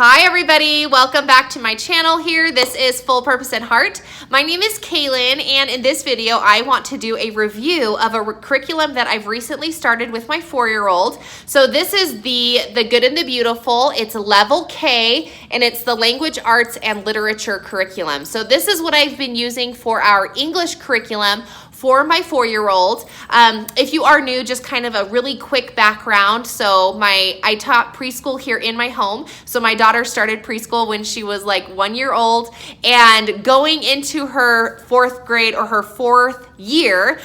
Hi everybody, welcome back to my channel here. This is Full Purpose and Heart. My name is Kaylin, and in this video I want to do a review of a curriculum that I've recently started with my 4-year-old. So this is the Good and the Beautiful. It's level K, and it's the Language Arts and Literature curriculum. So this is what I've been using for our English curriculum for my 4-year-old. If you are new, just kind of a really quick background. So I taught preschool here in my home. So my daughter started preschool when she was like 1 year old, and going into her 4th grade or her 4th year,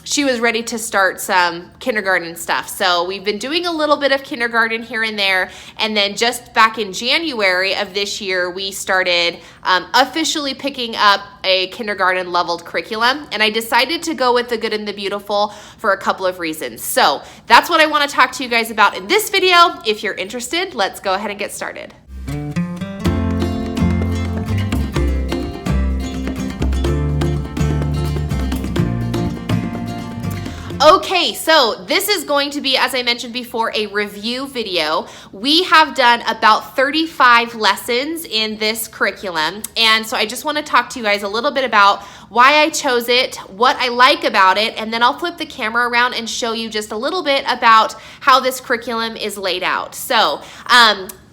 she was ready to start some kindergarten stuff. So we've been doing a little bit of kindergarten here and there. And then just back in January of this year, we started officially picking up a kindergarten leveled curriculum. And I decided to go with the Good and the Beautiful for a couple of reasons. So that's what I want to talk to you guys about in this video. If you're interested, let's go ahead and get started. Okay, so this is going to be, as I mentioned before, a review video. We have done about 35 lessons in this curriculum, and so I just want to talk to you guys a little bit about why I chose it, what I like about it, and then I'll flip the camera around and show you just a little bit about how this curriculum is laid out. So,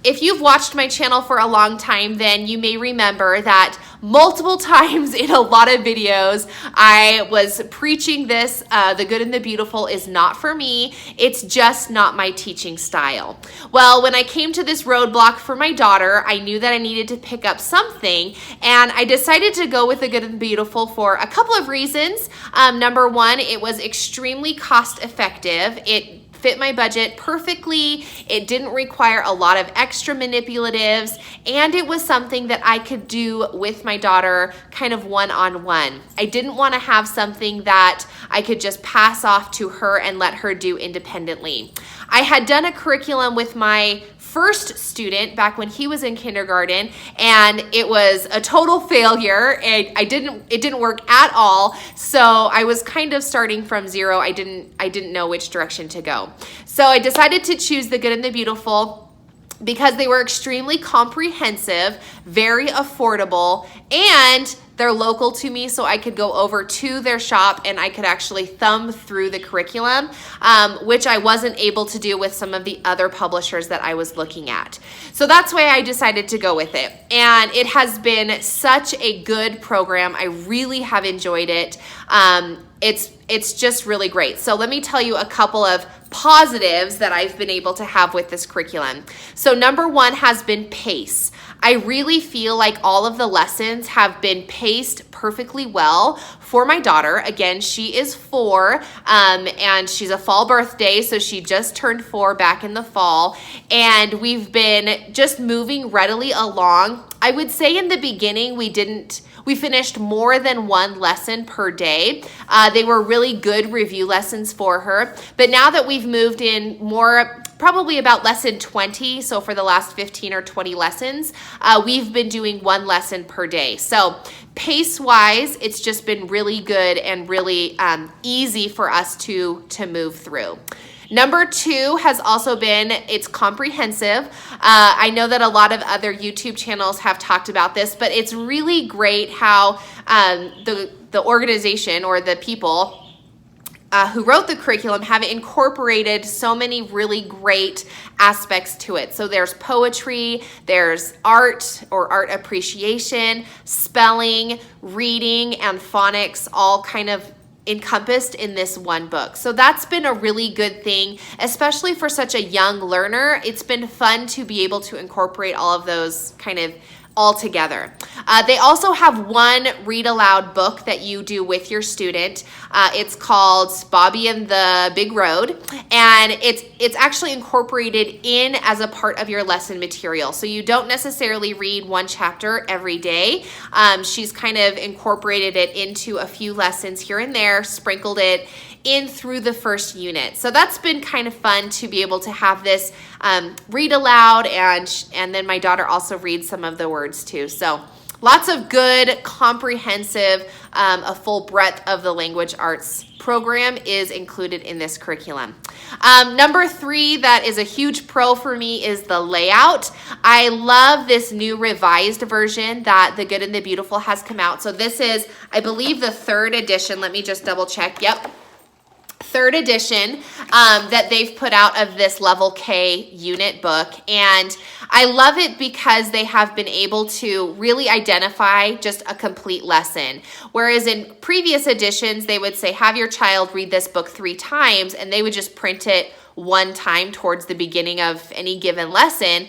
if you've watched my channel for a long time, then you may remember that multiple times in a lot of videos, I was preaching this, the Good and the Beautiful is not for me. It's just not my teaching style. Well, when I came to this roadblock for my daughter, I knew that I needed to pick up something, and I decided to go with the Good and the Beautiful for a couple of reasons. Number one, it was extremely cost effective. It fit my budget perfectly. It didn't require a lot of extra manipulatives, and it was something that I could do with my daughter kind of one-on-one. I didn't want to have something that I could just pass off to her and let her do independently. I had done a curriculum with my first student back when he was in kindergarten, and it was a total failure. It didn't work at all. So I was kind of starting from zero. I didn't know which direction to go. So I decided to choose the Good and the Beautiful because they were extremely comprehensive, very affordable, and they're local to me, so I could go over to their shop and I could actually thumb through the curriculum, which I wasn't able to do with some of the other publishers that I was looking at. So that's why I decided to go with it. And it has been such a good program. I really have enjoyed it. It's just really great. So let me tell you a couple of positives that I've been able to have with this curriculum. So number one has been pace. I really feel like all of the lessons have been paced perfectly well for my daughter. Again, she is 4, and she's a fall birthday, so she just turned 4 back in the fall, and we've been just moving readily along. I would say in the beginning we finished more than one lesson per day. They were really good review lessons for her, but now that we've moved in more, probably about lesson 20, so for the last 15 or 20 lessons, we've been doing one lesson per day. So pace-wise, it's just been really good and really easy for us to move through. Number 2 has also been, it's comprehensive. I know that a lot of other YouTube channels have talked about this, but it's really great how the organization or the people who wrote the curriculum have incorporated so many really great aspects to it. So there's poetry, there's art or art appreciation, spelling, reading, and phonics, all kind of encompassed in this one book. So that's been a really good thing, especially for such a young learner. It's been fun to be able to incorporate all of those kind of all together. They also have one read aloud book that you do with your student. It's called Bobby and the Big Road, and it's actually incorporated in as a part of your lesson material. So you don't necessarily read one chapter every day. She's kind of incorporated it into a few lessons here and there, sprinkled it in through the first unit. So that's been kind of fun to be able to have this read aloud, and then my daughter also reads some of the words too. So Lots of good, comprehensive, a full breadth of the language arts program is included in this curriculum. Number 3, that is a huge pro for me, is the layout. I love this new revised version that The Good and the Beautiful has come out. So this is, I believe, the 3rd edition. Let me just double check. Yep. 3rd edition that they've put out of this Level K unit book. And I love it because they have been able to really identify just a complete lesson. Whereas in previous editions, they would say, have your child read this book 3 times, and they would just print it 1 time towards the beginning of any given lesson.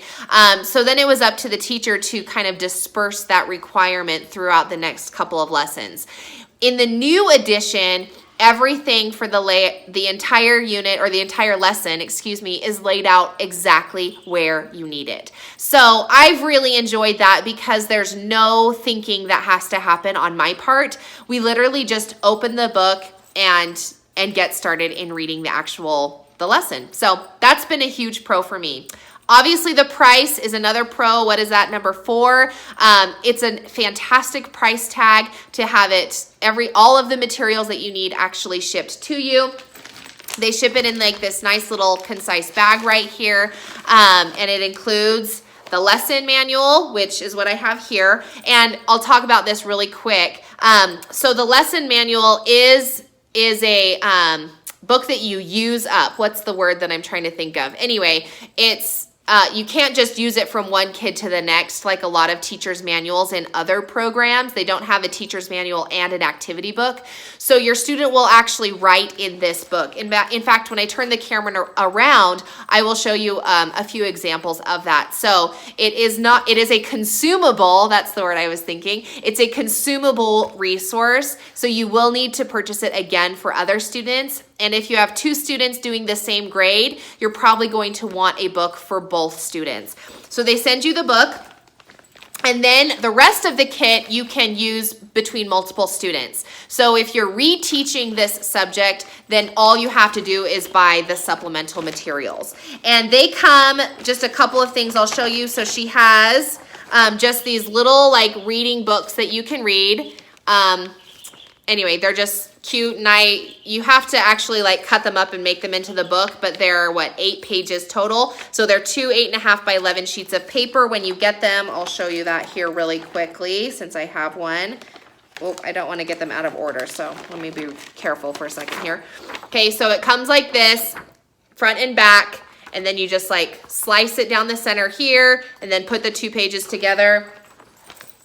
So then it was up to the teacher to kind of disperse that requirement throughout the next couple of lessons. In the new edition, everything for the entire unit, or the entire lesson, is laid out exactly where you need it. So I've really enjoyed that because there's no thinking that has to happen on my part. We literally just open the book and get started in reading the lesson. So that's been a huge pro for me. Obviously, the price is another pro. What is that, number 4? It's a fantastic price tag to have it, all of the materials that you need actually shipped to you. They ship it in like this nice little concise bag right here, and it includes the lesson manual, which is what I have here. And I'll talk about this really quick. So the lesson manual is a book that you use up. What's the word that I'm trying to think of? Anyway, it's you can't just use it from one kid to the next like a lot of teachers' manuals in other programs. They don't have a teacher's manual and an activity book. So your student will actually write in this book. In fact, when I turn the camera around, I will show you a few examples of that. So it is a consumable, that's the word I was thinking. It's a consumable resource. So you will need to purchase it again for other students. And if you have 2 students doing the same grade, you're probably going to want a book for both students. So they send you the book, and then the rest of the kit you can use between multiple students. So if you're reteaching this subject, then all you have to do is buy the supplemental materials. And they come, just a couple of things I'll show you. So she has just these little like reading books that you can read. Anyway, they're just cute, and you have to actually like cut them up and make them into the book, but they're 8 pages total. So they're 2 8.5 by 11 sheets of paper when you get them. I'll show you that here really quickly since I have one. Oh, I don't want to get them out of order, so let me be careful for a second here. Okay, so it comes like this, front and back, and then you just like slice it down the center here and then put the 2 pages together,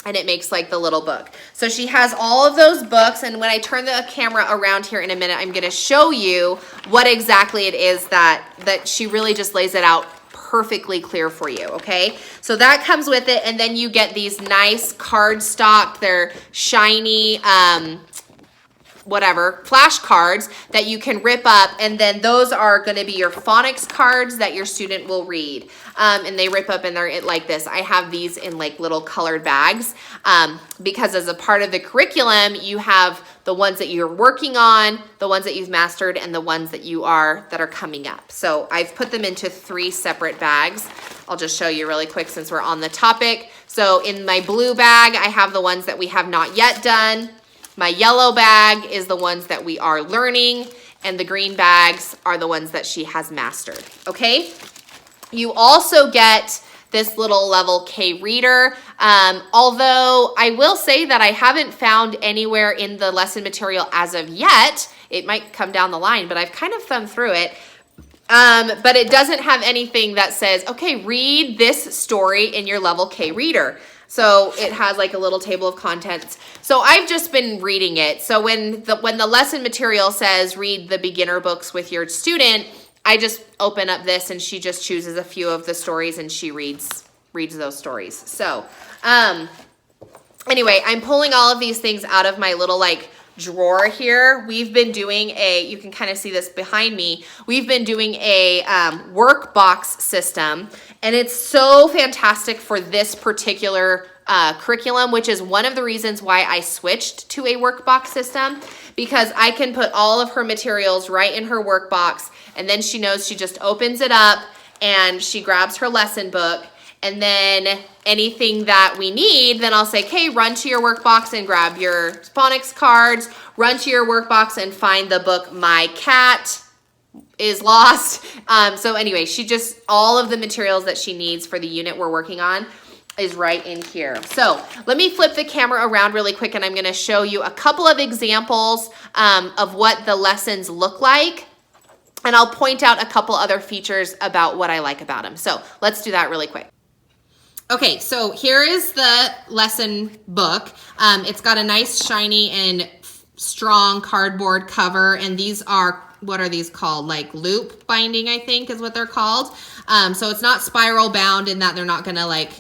and it makes like the little book. So she has all of those books, and when I turn the camera around here in a minute, I'm gonna show you what exactly it is that she really just lays it out perfectly clear for you, okay? So that comes with it, and then you get these nice cardstock, they're shiny, flashcards that you can rip up, and then those are going to be your phonics cards that your student will read. And they rip up and they're like this. I have these in like little colored bags because as a part of the curriculum, you have the ones that you're working on, the ones that you've mastered, and the ones that are coming up. So I've put them into 3 separate bags. I'll just show you really quick since we're on the topic. So in my blue bag, I have the ones that we have not yet done. My yellow bag is the ones that we are learning, and the green bags are the ones that she has mastered, okay? You also get this little Level K reader, although I will say that I haven't found anywhere in the lesson material as of yet. It might come down the line, but I've kind of thumbed through it. But it doesn't have anything that says, okay, read this story in your Level K reader. So it has like a little table of contents. So I've just been reading it. So when the lesson material says read the beginner books with your student, I just open up this and she just chooses a few of the stories and she reads those stories. So anyway, I'm pulling all of these things out of my little like drawer here. We've been doing you can kind of see this behind me. We've been doing a workbox system, and it's so fantastic for this particular curriculum, which is one of the reasons why I switched to a workbox system, because I can put all of her materials right in her workbox, and then she knows she just opens it up and she grabs her lesson book And then anything that we need, then I'll say, okay, run to your workbox and grab your phonics cards, run to your workbox and find the book My Cat is Lost. So anyway, all of the materials that she needs for the unit we're working on is right in here. So let me flip the camera around really quick and I'm gonna show you a couple of examples of what the lessons look like. And I'll point out a couple other features about what I like about them. So let's do that really quick. Okay, so here is the lesson book. It's got a nice shiny and strong cardboard cover, and these are, what are these called? Like loop binding, I think is what they're called. So it's not spiral bound in that they're not gonna like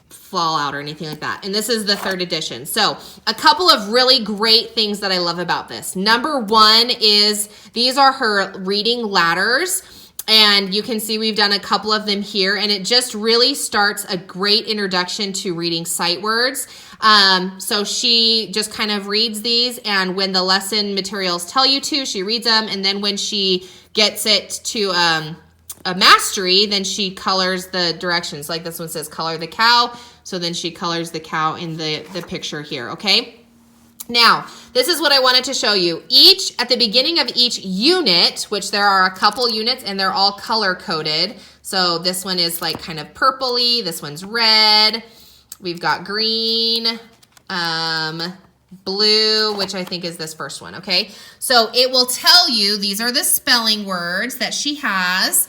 fall out or anything like that. And this is the 3rd edition. So a couple of really great things that I love about this. Number one is these are her reading ladders. And you can see we've done a couple of them here, and it just really starts a great introduction to reading sight words. So she just kind of reads these, and when the lesson materials tell you to, she reads them, and then when she gets it to a mastery, then she colors the directions. Like this one says color the cow, so then she colors the cow in the picture here, okay? Now, this is what I wanted to show you. At the beginning of each unit, which there are a couple units and they're all color coded. So this one is like kind of purpley, this one's red, we've got green, blue, which I think is this first one, okay? So it will tell you, these are the spelling words that she has,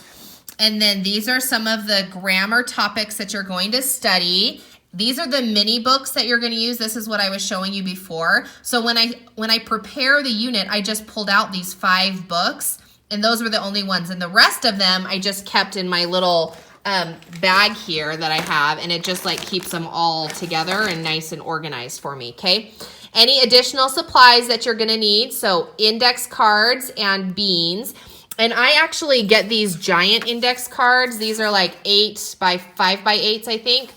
and then these are some of the grammar topics that you're going to study. These are the mini books that you're going to use. This is what I was showing you before. So when I prepare the unit, I just pulled out these 5 books, and those were the only ones. And the rest of them I just kept in my little bag here that I have, and it just like keeps them all together and nice and organized for me, okay? Any additional supplies that you're going to need, so index cards and beans. And I actually get these giant index cards. These are like 8 by 5 by 8s, I think.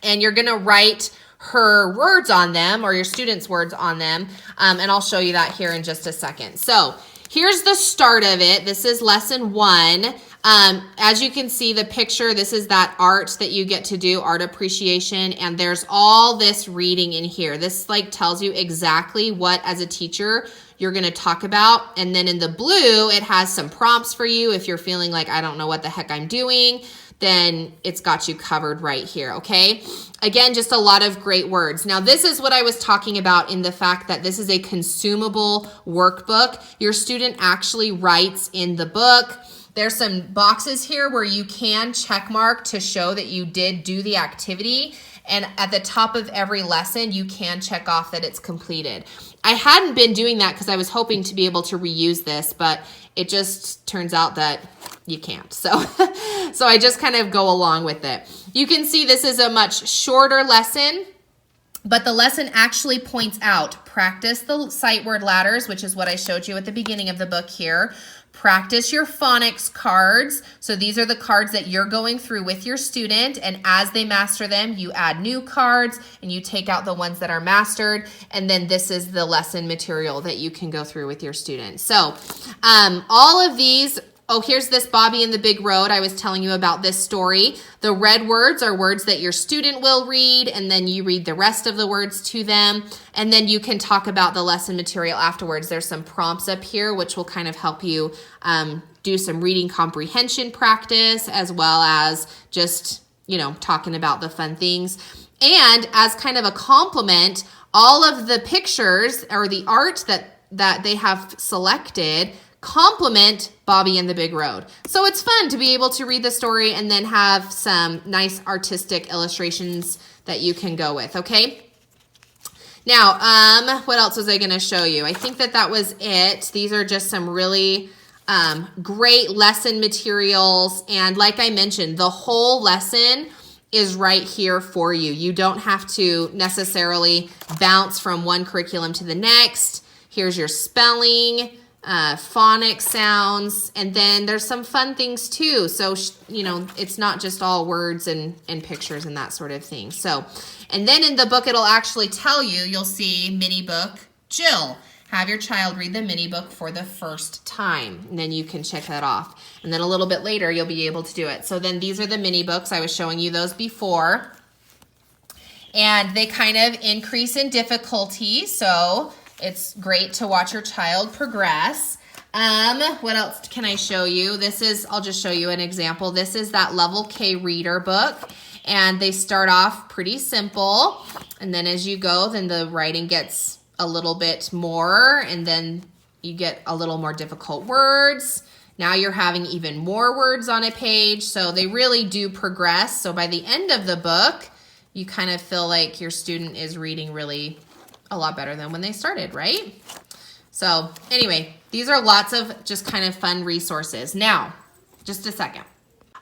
And you're gonna write her words on them, or your students' words on them. And I'll show you that here in just a second. So here's the start of it. This is lesson 1. As you can see the picture, this is that art that you get to do, art appreciation, and there's all this reading in here. This like tells you exactly what, as a teacher, you're gonna talk about. And then in the blue, it has some prompts for you if you're feeling like, I don't know what the heck I'm doing, then it's got you covered right here, okay? Again, just a lot of great words. Now, this is what I was talking about in the fact that this is a consumable workbook. Your student actually writes in the book. There's some boxes here where you can check mark to show that you did do the activity. And at the top of every lesson, you can check off that it's completed. I hadn't been doing that because I was hoping to be able to reuse this, but it just turns out that you can't. So I just kind of go along with it. You can see this is a much shorter lesson, but the lesson actually points out, practice the sight word ladders, which is what I showed you at the beginning of the book here. Practice your phonics cards. So these are the cards that you're going through with your student, and as they master them, you add new cards and you take out the ones that are mastered, and then this is the lesson material that you can go through with your student. So all of these, oh, here's this Bobby and the Big Road. I was telling you about this story. The red words are words that your student will read, and then you read the rest of the words to them, and then you can talk about the lesson material afterwards. There's some prompts up here which will kind of help you do some reading comprehension practice, as well as just, you know, talking about the fun things. And as kind of a compliment, all of the pictures or the art that they have selected complement Bobby and the Big Road. So it's fun to be able to read the story and then have some nice artistic illustrations that you can go with, okay? Now, what else was I going to show you? I think that was it. These are just some really great lesson materials. And like I mentioned, the whole lesson is right here for you. You don't have to necessarily bounce from one curriculum to the next. Here's your spelling, phonics sounds, and then there's some fun things too. So, you know, it's not just all words and pictures and that sort of thing. So, and then in the book, it'll actually tell you, you'll see mini book Jill. have your child read the mini book for the first time. And then you can check that off. And then a little bit later, you'll be able to do it. So then these are the mini books. I was showing you those before. And they kind of increase in difficulty. So it's great to watch your child progress. What else can I show you? I'll just show you an example. This is that Level K reader book. And they start off pretty simple. And then as you go, then the writing gets a little bit more, and then you get a little more difficult words. Now you're having even more words on a page, so they really do progress. So by the end of the book, you kind of feel like your student is reading really a lot better than when they started, right? So anyway, these are lots of just kind of fun resources. Now, just a second.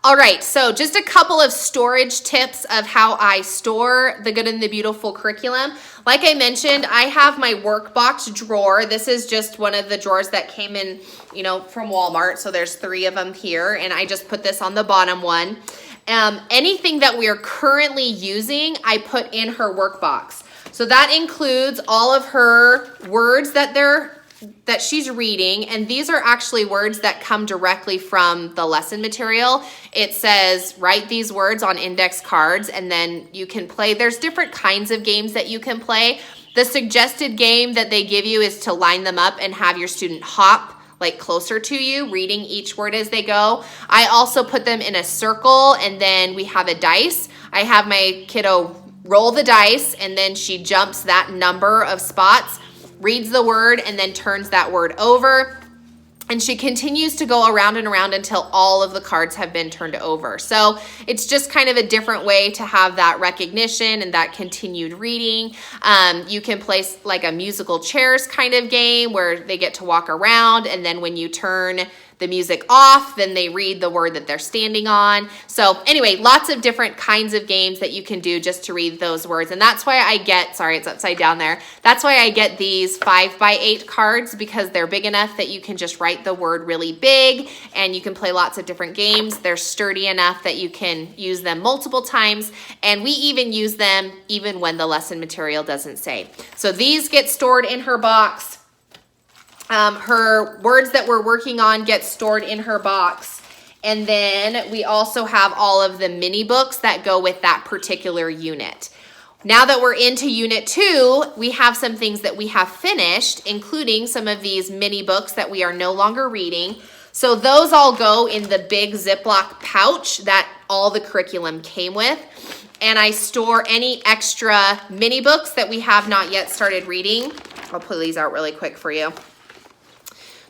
All right, so just a couple of storage tips of how I store the Good and the Beautiful curriculum. Like I mentioned, I have my workbox drawer. This is just one of the drawers that came in, from Walmart. So there's 3 of them here, and I just put this on the bottom one. Anything that we are currently using, I put in her workbox. So that includes all of her words that she's reading, and these are actually words that come directly from the lesson material. It says write these words on index cards, and then you can play. There's different kinds of games that you can play. The suggested game that they give you is to line them up and have your student hop like closer to you, reading each word as they go. I also put them in a circle, and then we have a dice. I have my kiddo roll the dice, and then she jumps that number of spots, reads the word, and then turns that word over. And she continues to go around and around until all of the cards have been turned over. So it's just kind of a different way to have that recognition and that continued reading. You can play like a musical chairs kind of game where they get to walk around, and then when you turn the music off, then they read the word that they're standing on. So anyway, lots of different kinds of games that you can do just to read those words. And that's why I get, sorry, it's upside down there. That's why I get these 5x8 cards, because they're big enough that you can just write the word really big, and you can play lots of different games. They're sturdy enough that you can use them multiple times, and we even use them even when the lesson material doesn't say. So these get stored in her box. Her words that we're working on get stored in her box. And then we also have all of the mini books that go with that particular unit. Now that we're into Unit 2, we have some things that we have finished, including some of these mini books that we are no longer reading. So those all go in the big Ziploc pouch that all the curriculum came with. And I store any extra mini books that we have not yet started reading. I'll pull these out really quick for you.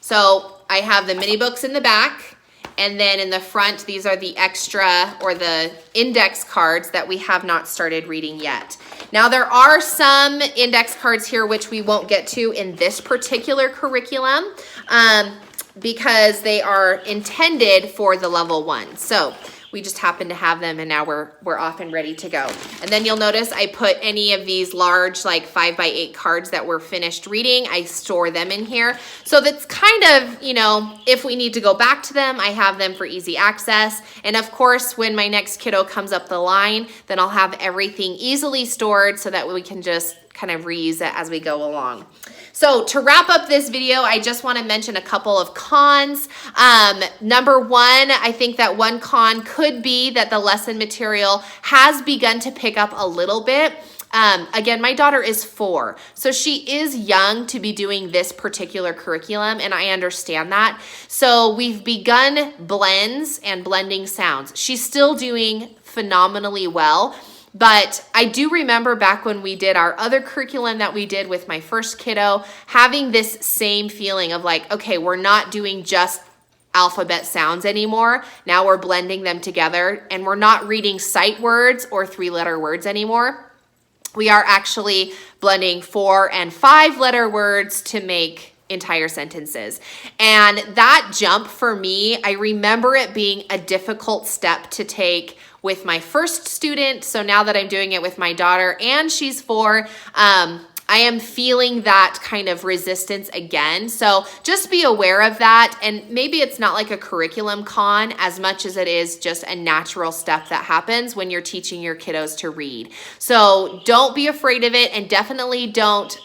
So I have the mini books in the back, and then in the front, these are the extra or the index cards that we have not started reading yet. Now there are some index cards here which we won't get to in this particular curriculum because they are intended for the level 1. So we just happen to have them, and now we're off and ready to go. And then you'll notice I put any of these large like 5x8 cards that we're finished reading, I store them in here. So that's kind of, if we need to go back to them, I have them for easy access. And of course, when my next kiddo comes up the line, then I'll have everything easily stored so that we can just kind of reuse it as we go along. So to wrap up this video, I just want to mention a couple of cons. Number one, I think that one con could be that the lesson material has begun to pick up a little bit. Again, my daughter is 4, so she is young to be doing this particular curriculum, and I understand that. So we've begun blends and blending sounds. She's still doing phenomenally well. But I do remember back when we did our other curriculum that we did with my first kiddo, having this same feeling of like, okay, we're not doing just alphabet sounds anymore. Now we're blending them together, and we're not reading sight words or 3-letter words anymore. We are actually blending 4- and 5-letter words to make entire sentences. And that jump for me, I remember it being a difficult step to take with my first student. So now that I'm doing it with my daughter and she's 4, I am feeling that kind of resistance again. So just be aware of that. And maybe it's not like a curriculum con as much as it is just a natural step that happens when you're teaching your kiddos to read. So don't be afraid of it, and definitely don't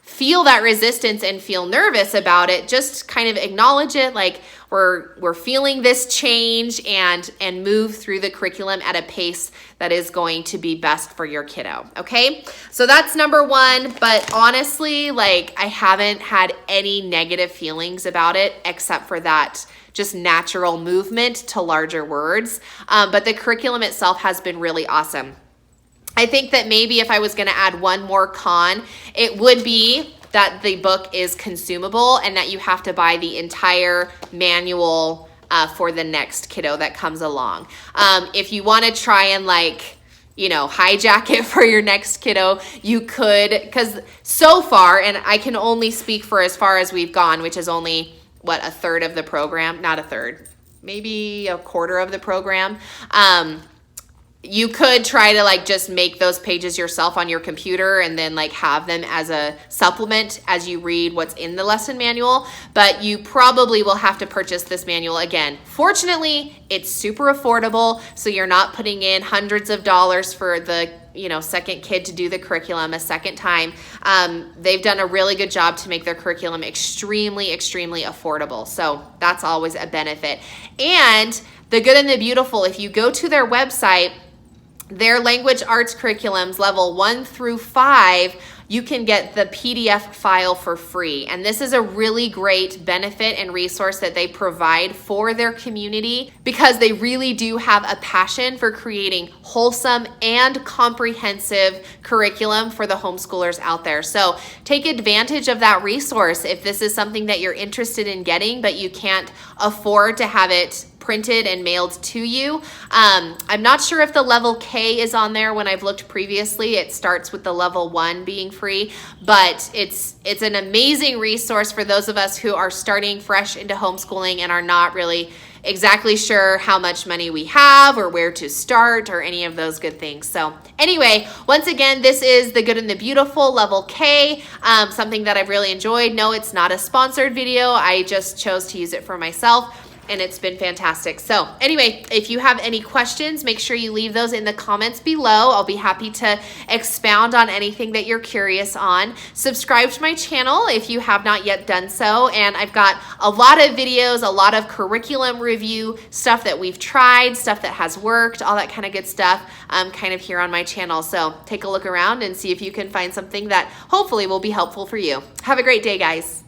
feel that resistance and feel nervous about it, just kind of acknowledge it, like we're feeling this change, and move through the curriculum at a pace that is going to be best for your kiddo. Okay, so that's number one. But honestly, like, I haven't had any negative feelings about it except for that just natural movement to larger words. But the curriculum itself has been really awesome. I think that maybe if I was going to add one more con, it would be that the book is consumable and that you have to buy the entire manual for the next kiddo that comes along. If you want to try and hijack it for your next kiddo, you could, because so far, and I can only speak for as far as we've gone, which is only, a third of the program, not a third, maybe a quarter of the program. You could try to just make those pages yourself on your computer and then have them as a supplement as you read what's in the lesson manual, but you probably will have to purchase this manual again. Fortunately, it's super affordable, so you're not putting in hundreds of dollars for the second kid to do the curriculum a second time. They've done a really good job to make their curriculum extremely, extremely affordable. So that's always a benefit. And the good and the beautiful, if you go to their website, their language arts curriculums level 1 through 5, you can get the PDF file for free. And this is a really great benefit and resource that they provide for their community, because they really do have a passion for creating wholesome and comprehensive curriculum for the homeschoolers out there. So take advantage of that resource if this is something that you're interested in getting, but you can't afford to have it printed and mailed to you. I'm not sure if the level K is on there. When I've looked previously, it starts with the level 1 being free, but it's an amazing resource for those of us who are starting fresh into homeschooling and are not really exactly sure how much money we have or where to start or any of those good things. So anyway, once again, this is The Good and the Beautiful level K, something that I've really enjoyed. No, it's not a sponsored video. I just chose to use it for myself, and it's been fantastic. So anyway, if you have any questions, make sure you leave those in the comments below. I'll be happy to expound on anything that you're curious on. Subscribe to my channel if you have not yet done so. And I've got a lot of videos, a lot of curriculum review, stuff that we've tried, stuff that has worked, all that kind of good stuff kind of here on my channel. So take a look around and see if you can find something that hopefully will be helpful for you. Have a great day, guys.